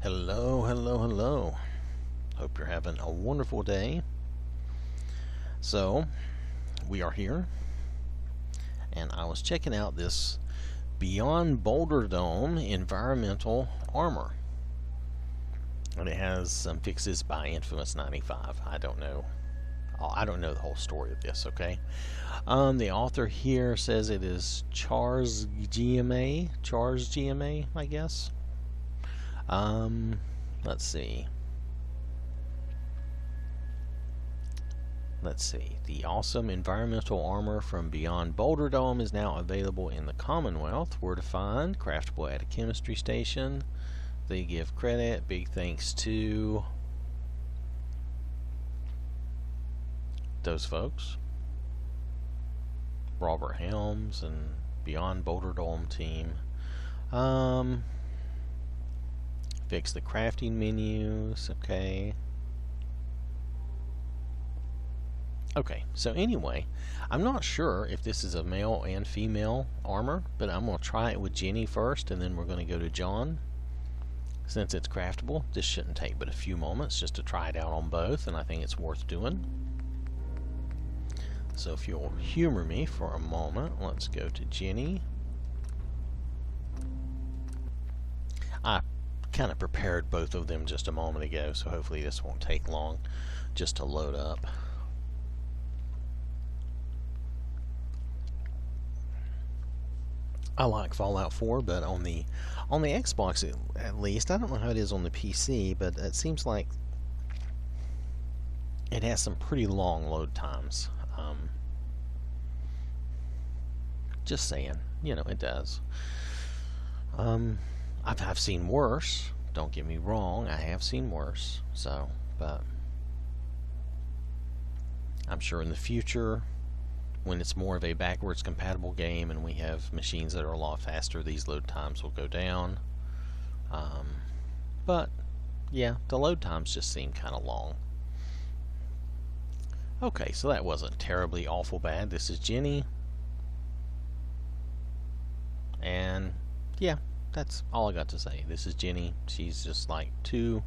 Hello, hello, hello. Hope you're having a wonderful day. So, we are here, and I was checking out this Beyond Boulder Dome environmental armor. And it has some fixes by Infamous 95. I don't know the whole story of this, okay? The author here says it is Charles GMA, I guess. Let's see. The awesome environmental armor from Beyond Boulder Dome is now available in the Commonwealth. Where to find? Craftable at a chemistry station. They give credit. Big thanks to those folks. Robert Helms and Beyond Boulder Dome team. Fix the crafting menus. Okay, so anyway, I'm not sure if this is a male and female armor, but I'm going to try it with Jenny first, and then we're going to go to John. Since it's craftable, this shouldn't take but a few moments just to try it out on both, and I think it's worth doing. So if you'll humor me for a moment, let's go to Jenny. I kind of prepared both of them just a moment ago, so hopefully this won't take long just to load up. I like Fallout 4, but on the Xbox at least, I don't know how it is on the PC, but it seems like it has some pretty long load times. Just saying, it does. I've seen worse. Don't get me wrong, I have seen worse. So, but I'm sure in the future, when it's more of a backwards compatible game and we have machines that are a lot faster, these load times will go down. But yeah, the load times just seem kind of long. Okay, so that wasn't terribly awful bad. This is Jenny. And yeah, that's all I got to say. This is Jenny. She's just like too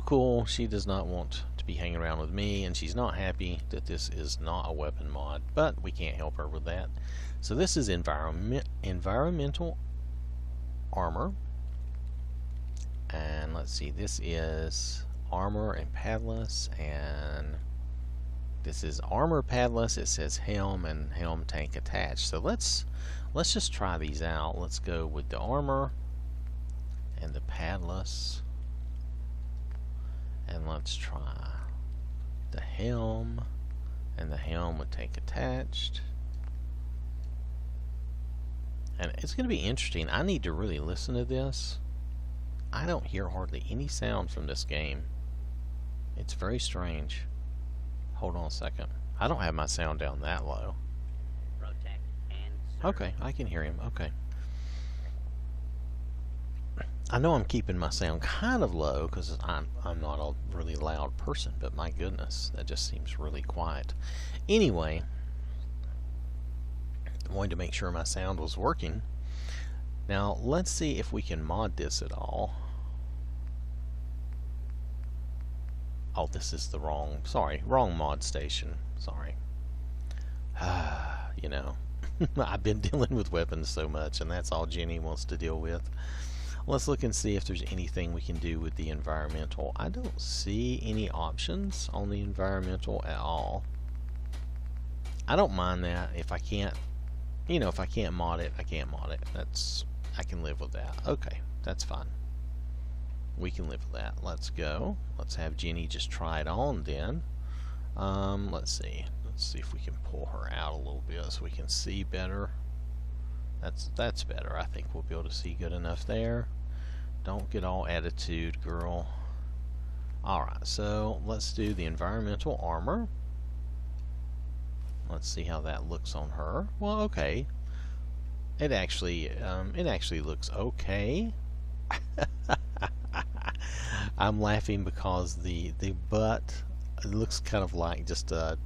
cool. She does not want to be hanging around with me, and she's not happy that this is not a weapon mod, but we can't help her with that. So this is environmental armor, and let's see, this is armor and padless, and this is armor padless. It says helm and helm tank attached. So let's just try these out. Let's go with the armor and the padless, and let's try the helm and the helm with tank attached. And it's going to be interesting. I need to really listen to this. I don't hear hardly any sound from this game. It's very strange. Hold on a second. I don't have my sound down that low. Okay, I can hear him. Okay. I know I'm keeping my sound kind of low because I'm not a really loud person, but my goodness, that just seems really quiet. Anyway, I wanted to make sure my sound was working. Now, let's see if we can mod this at all. Oh, this is the wrong mod station. Sorry. I've been dealing with weapons so much, and that's all Jenny wants to deal with. Let's look and see if there's anything we can do with the environmental. I don't see any options on the environmental at all. I don't mind that. If I can't, if I can't mod it, I can't mod it. I can live with that. Okay, that's fine. We can live with that. Let's go. Let's have Jenny just try it on then. Let's see. Let's see if we can pull her out a little bit so we can see better. That's better. I think we'll be able to see good enough there. Don't get all attitude, girl. Alright, so let's do the environmental armor. Let's see how that looks on her. Well, okay. It actually looks okay. I'm laughing because the butt, it looks kind of like just a...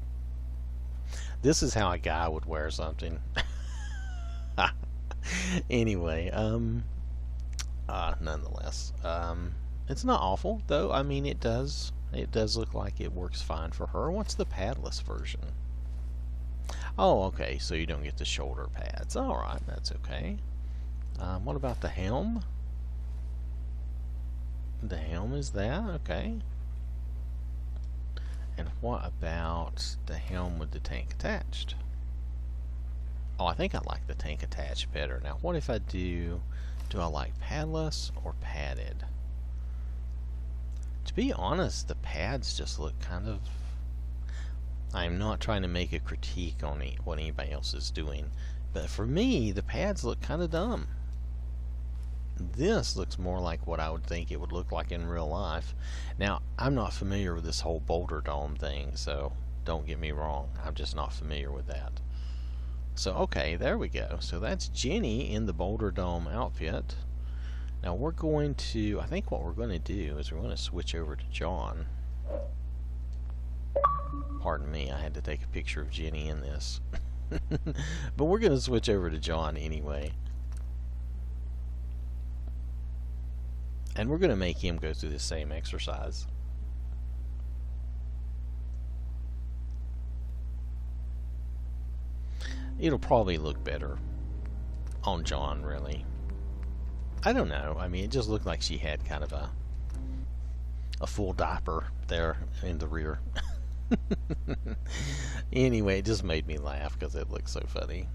This is how a guy would wear something. Anyway, nonetheless, It's not awful, though. I mean, it does look like it works fine for her. What's the padless version? Oh, okay, so you don't get the shoulder pads. Alright, that's okay. What about the helm? The helm is that? Okay. And what about the helm with the tank attached? Oh, I think I like the tank attached better. Now, what if I do I like padless or padded? To be honest, the pads just look kind of... I'm not trying to make a critique on what anybody else is doing, but for me, the pads look kind of dumb. This looks more like what I would think it would look like in real life. Now, I'm not familiar with this whole Boulder Dome thing, so don't get me wrong. I'm just not familiar with that. So, okay, there we go. So that's Jenny in the Boulder Dome outfit. Now we're going to, I think what we're going to do is we're going to switch over to John. Pardon me, I had to take a picture of Jenny in this. But we're going to switch over to John anyway. And we're going to make him go through the same exercise. It'll probably look better on John, really. I don't know. I mean, it just looked like she had kind of a full diaper there in the rear. Anyway, it just made me laugh because it looked so funny.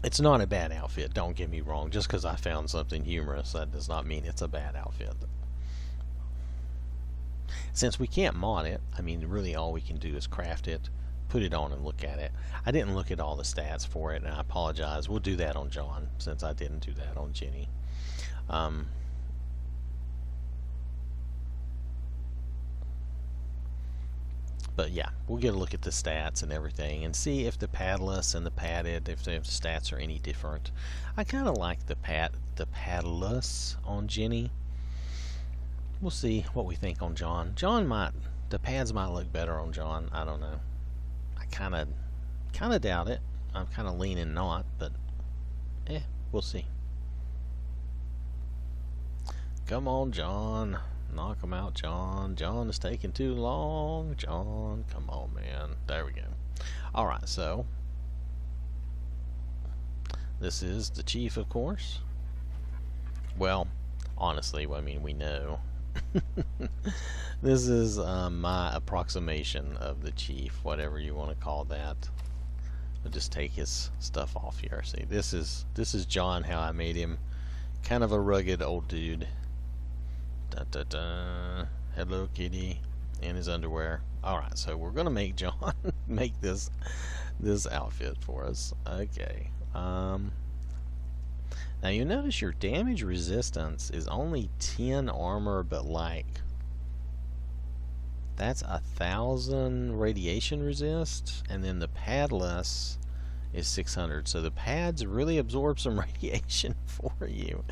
It's not a bad outfit, don't get me wrong. Just because I found something humorous, that does not mean it's a bad outfit. Since we can't mod it, I mean, really all we can do is craft it, put it on, and look at it. I didn't look at all the stats for it, and I apologize. We'll do that on John, since I didn't do that on Jenny. But yeah, we'll get a look at the stats and everything and see if the padless and the padded, if the stats are any different. I kind of like the padless on Jenny. We'll see what we think on John. The pads might look better on John. I don't know. I kind of doubt it. I'm kind of leaning not, but we'll see. Come on, John. Knock him out, John. John is taking too long. John, come on, man. There we go. Alright, so this is the chief, of course. Well, honestly, I mean, we know. This is my approximation of the chief, whatever you want to call that. I'll just take his stuff off here. See, this is John, how I made him. Kind of a rugged old dude. Da, da, da. Hello, kitty, in his underwear. Alright, so we're gonna make John make this outfit for us. Okay. Now you notice your damage resistance is only 10 armor, but like that's 1,000 radiation resist, and then the padless is 600. So the pads really absorb some radiation for you.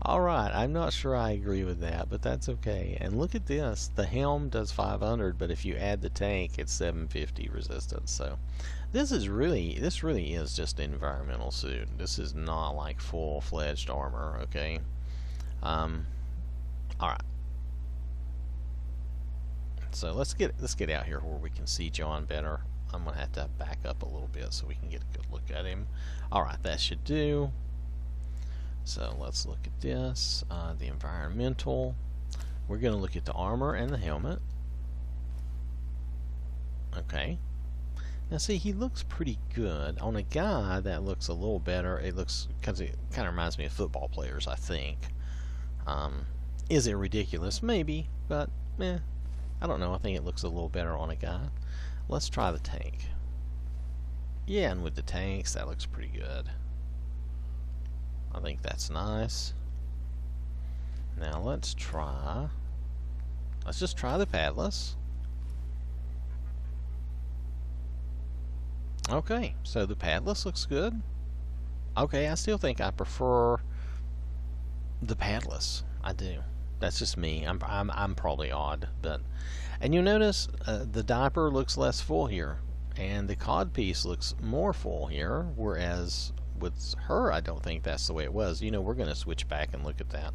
Alright, I'm not sure I agree with that, but that's okay. And look at this. The helm does 500, but if you add the tank, it's 750 resistance. So this really is just an environmental suit. This is not like full-fledged armor, okay? Alright. So let's get out here where we can see John better. I'm going to have to back up a little bit so we can get a good look at him. Alright, that should do. So let's look at this. The environmental. We're going to look at the armor and the helmet. Okay. Now see, he looks pretty good. On a guy, that looks a little better. It looks, because it kind of reminds me of football players, I think. Is it ridiculous? Maybe, but I don't know. I think it looks a little better on a guy. Let's try the tank. Yeah, and with the tanks, that looks pretty good. I think that's nice. Now let's just try the padless. Okay, so the padless looks good. Okay, I still think I prefer the padless. I do. That's just me. I'm probably odd, but and you'll notice the diaper looks less full here, and the cod piece looks more full here, whereas with her, I don't think that's the way it was. You know, we're going to switch back and look at that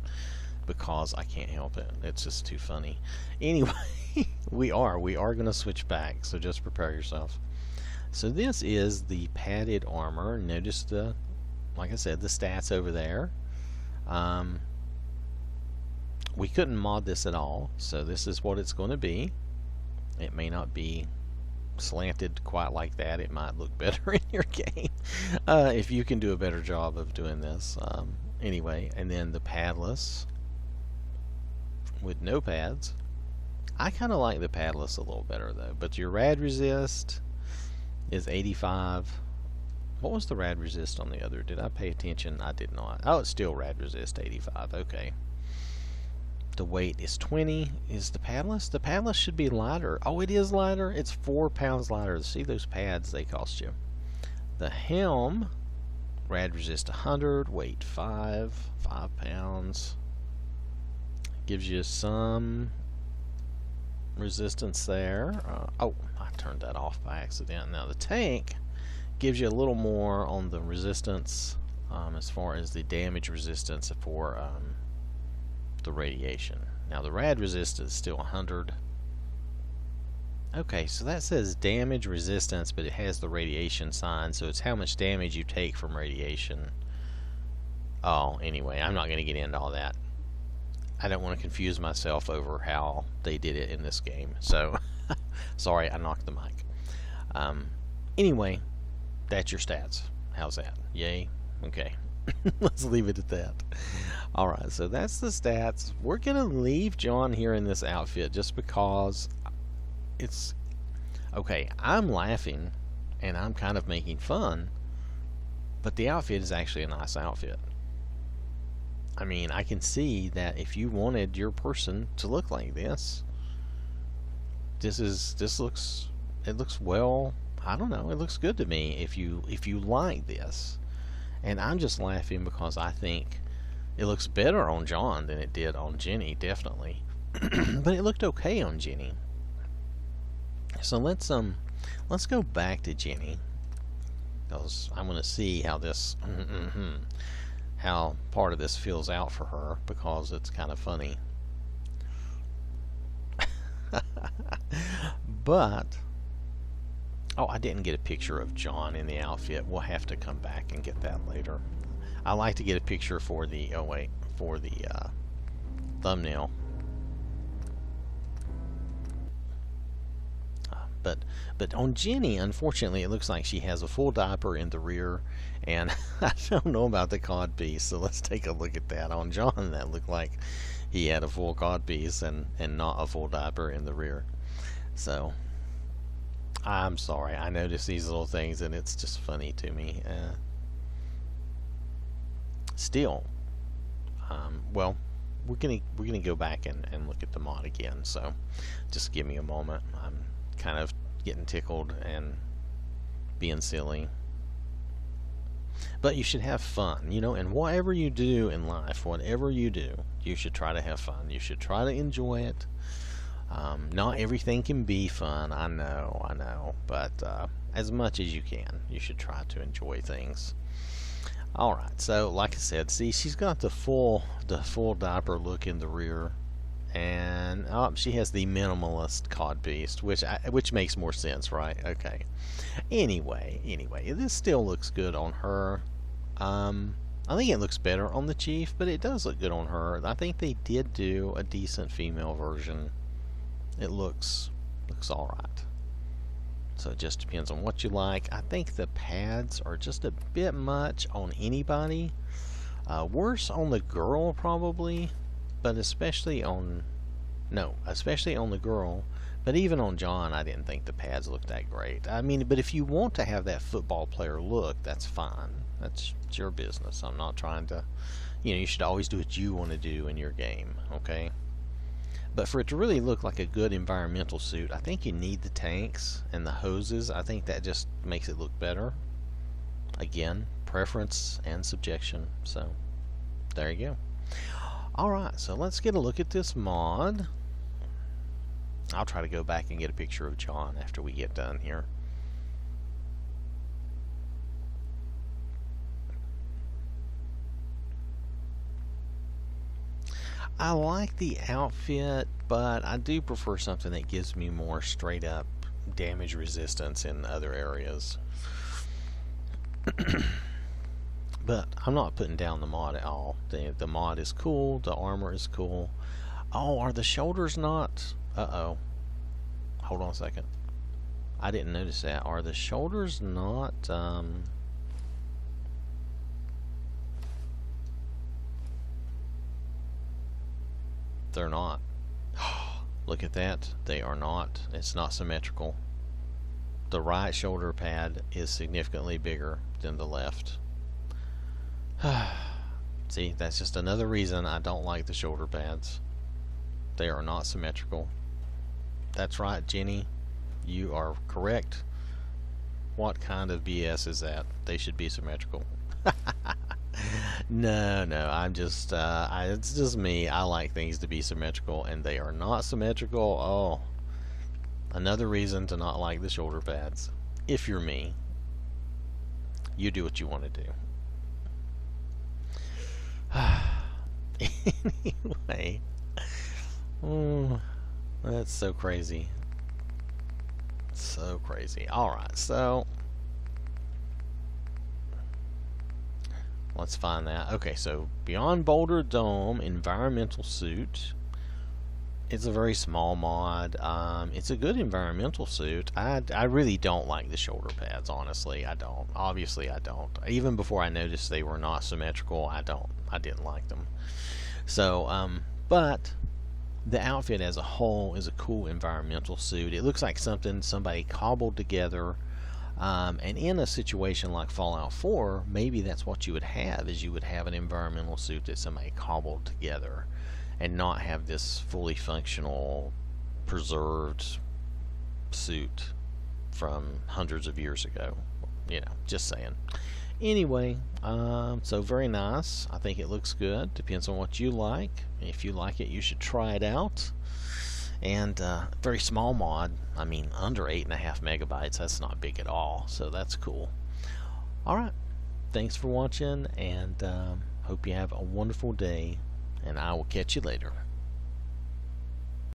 because I can't help it. It's just too funny. Anyway, we are going to switch back, so just prepare yourself. So this is the padded armor. Notice the, like I said, the stats over there. We couldn't mod this at all, so this is what it's going to be. It may not be slanted quite like that. It might look better in your game if you can do a better job of doing this. Anyway, and then the padless with no pads. I kind of like the padless a little better though, but your rad resist is 85. What was the rad resist on the other? Did I pay attention? I did not. Oh, it's still rad resist 85. Okay. The weight is 20. Is the padless? The padless should be lighter. Oh, it is lighter. It's 4 pounds lighter. See those pads? They cost you. The helm, rad resist 100, weight 5 pounds. Gives you some resistance there. Oh, I turned that off by accident. Now the tank gives you a little more on the resistance as far as the damage resistance for the radiation. Now the rad resist is still 100. Okay, so that says damage resistance, but it has the radiation sign, so it's how much damage you take from radiation. Oh, anyway, I'm not going to get into all that. I don't want to confuse myself over how they did it in this game. So, sorry, I knocked the mic. Anyway, that's your stats. How's that? Yay? Okay. Let's leave it at that. Alright, so that's the stats. We're going to leave John here in this outfit just because it's... Okay, I'm laughing and I'm kind of making fun, but the outfit is actually a nice outfit. I mean, I can see that if you wanted your person to look like this, it looks well, I don't know, it looks good to me if you like this. And I'm just laughing because I think it looks better on John than it did on Jenny, definitely. But it looked okay on Jenny. So let's go back to Jenny, because I want to see how this how part of this feels out for her, because it's kind of funny. But oh, I didn't get a picture of John in the outfit. We'll have to come back and get that later. I like to get a picture for the thumbnail. But on Jenny, unfortunately, it looks like she has a full diaper in the rear, and I don't know about the cod piece, so let's take a look at that. On John, that looked like he had a full cod piece and not a full diaper in the rear. So I'm sorry, I noticed these little things and it's just funny to me. Still, well, we're gonna go back and look at the mod again, so just give me a moment. I'm kind of getting tickled and being silly, but you should have fun, you know, and whatever you do in life, whatever you do, you should try to have fun. You should try to enjoy it. Not everything can be fun, I know, but as much as you can, you should try to enjoy things. Alright, so like I said, see, she's got the full diaper look in the rear, and she has the minimalist cod beast, which makes more sense, right? Okay. Anyway, this still looks good on her. I think it looks better on the Chief, but it does look good on her. I think they did do a decent female version. It looks alright. So it just depends on what you like. I think the pads are just a bit much on anybody. Worse on the girl probably, but especially on the girl. But even on John, I didn't think the pads looked that great. I mean, but if you want to have that football player look, that's fine. That's your business. I'm not trying to, you should always do what you want to do in your game, okay? But for it to really look like a good environmental suit, I think you need the tanks and the hoses. I think that just makes it look better. Again, preference and subjection. So, there you go. Alright, so let's get a look at this mod. I'll try to go back and get a picture of John after we get done here. I like the outfit, but I do prefer something that gives me more straight up damage resistance in other areas. But I'm not putting down the mod at all. The mod is cool, the armor is cool. Oh, are the shoulders not? Uh-oh. Hold on a second. I didn't notice that. Are the shoulders not, they're not. Look at that. They are not. It's not symmetrical. The right shoulder pad is significantly bigger than the left. See, that's just another reason I don't like the shoulder pads. They are not symmetrical. That's right, Jenny. You are correct. What kind of BS is that? They should be symmetrical. No, I'm just, it's just me. I like things to be symmetrical, and they are not symmetrical. Oh, another reason to not like the shoulder pads. If you're me, you do what you want to do. Anyway, that's so crazy. So crazy. Alright, so let's find that. Okay, so Beyond Boulder Dome environmental suit. It's a very small mod. It's a good environmental suit. I really don't like the shoulder pads, honestly. I don't. Obviously, I don't. Even before I noticed they were not symmetrical, I didn't like them. So, but the outfit as a whole is a cool environmental suit. It looks like something somebody cobbled together. And in a situation like Fallout 4, maybe that's what you would have, is you would have an environmental suit that somebody cobbled together, and not have this fully functional, preserved suit from hundreds of years ago. You know, just saying. Anyway, so very nice. I think it looks good. Depends on what you like. If you like it, you should try it out. And very small mod. I mean, under 8.5 megabytes. That's not big at all. So that's cool. Alright. Thanks for watching, and hope you have a wonderful day. And I will catch you later.